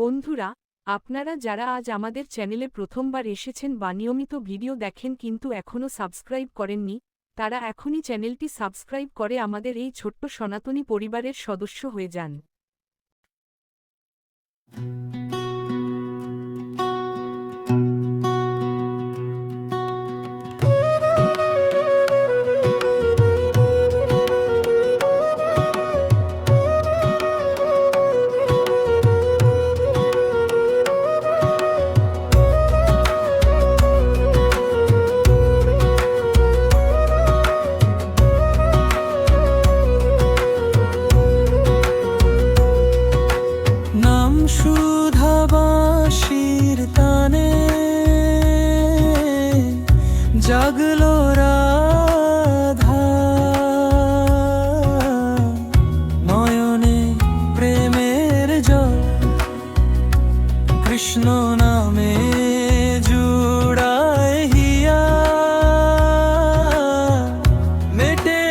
বন্ধুরা, আপনারা যারা আজ আমাদের চ্যানেলে প্রথমবার এসেছেন বা নিয়মিত ভিডিও দেখেন কিন্তু এখনও সাবস্ক্রাইব করেননি, তারা এখনই চ্যানেলটি সাবস্ক্রাইব করে আমাদের এই ছোট্ট সনাতনী পরিবারের সদস্য হয়ে যান। সুধাবাসীর তানে জাগলো রাধা, নয়নে প্রেমের জল কৃষ্ণ নামে জুড়ায় হিয়া, মেটে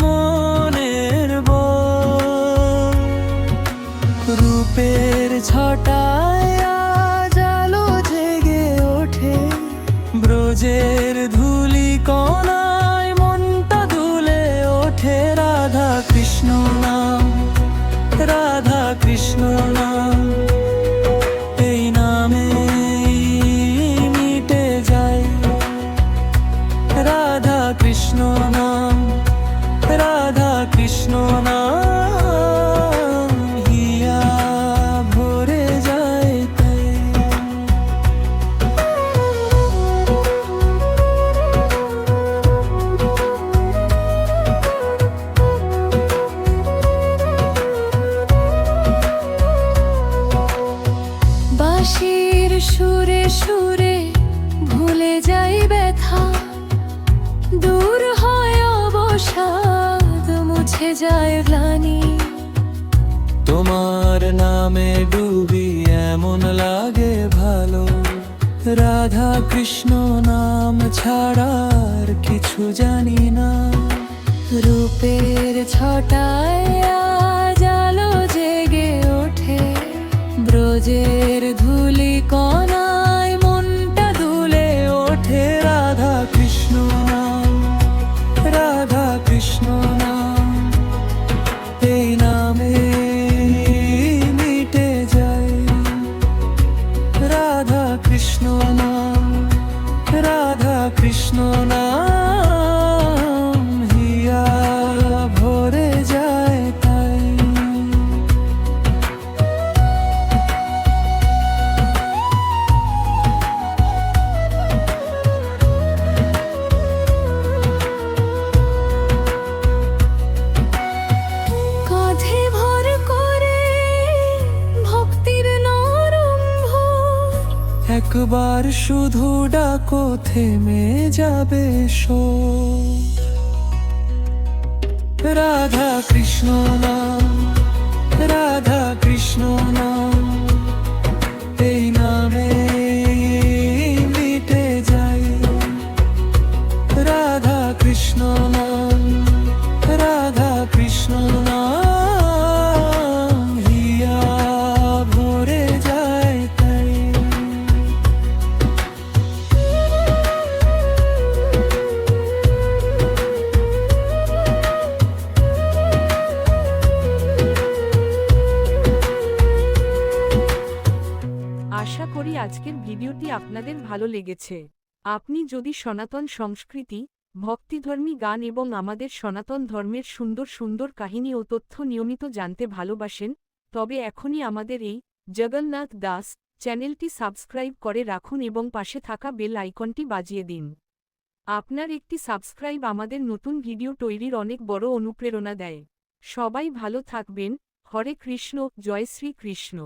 মনের বল। রূপের ছটায় আজ আলো জেগে ওঠে, ব্রজের ধুলি কণায় মনটা দুলে ওঠে। রাধা কৃষ্ণ নাম, রাধা কৃষ্ণ নাম, এই নামে মিটে যায়। রাধা কৃষ্ণ নাম, রাধা কৃষ্ণ নাম, বাঁশির সুরে সুরে ভুলে যাই ব্যথা, দূর হয় অবসাদ, মুছে যায় গ্লানি। তোমার নামে ডুবি এমন লাগে ভালো, রাধা কৃষ্ণ নাম ছাড়ার কিছু জানি না। রূপের ছটায় আজ আলো জেগে ওঠে, ব্রজের ধুলি কণায় মনটা দুলে ওঠে। রাধা কৃষ্ণ নাম, রাধা কৃষ্ণ নাম, এই নামে মিটে যায়। রাধা কৃষ্ণ নাম, রাধা কৃষ্ণ নাম, হিয়া ভরে যায় তাই। একবার শুধু ডাকো, থেমে যাবে শোক। রাধা কৃষ্ণ নাম, রাধা কৃষ্ণ নাম, এই নামে মিটে যায়। রাধা কৃষ্ণ নাম, রাধা কৃষ্ণ নাম, হিয়া ভরে যায় তাই। আশা করি আজকের ভিডিওটি আপনাদের ভালো লেগেছে। আপনি যদি সনাতন সংস্কৃতি, ভক্তিধর্মী গান এবং আমাদের সনাতন ধর্মের সুন্দর সুন্দর কাহিনী ও তথ্য নিয়মিত জানতে ভালোবাসেন, তবে এখনই আমাদের এই জগন্নাথ দাস চ্যানেলটি সাবস্ক্রাইব করে রাখুন এবং পাশে থাকা বেল আইকনটি বাজিয়ে দিন। আপনার একটি সাবস্ক্রাইব আমাদের নতুন ভিডিও তৈরির অনেক বড় অনুপ্রেরণা দেয়। সবাই ভালো থাকবেন। হরে কৃষ্ণ, জয় শ্রী কৃষ্ণ।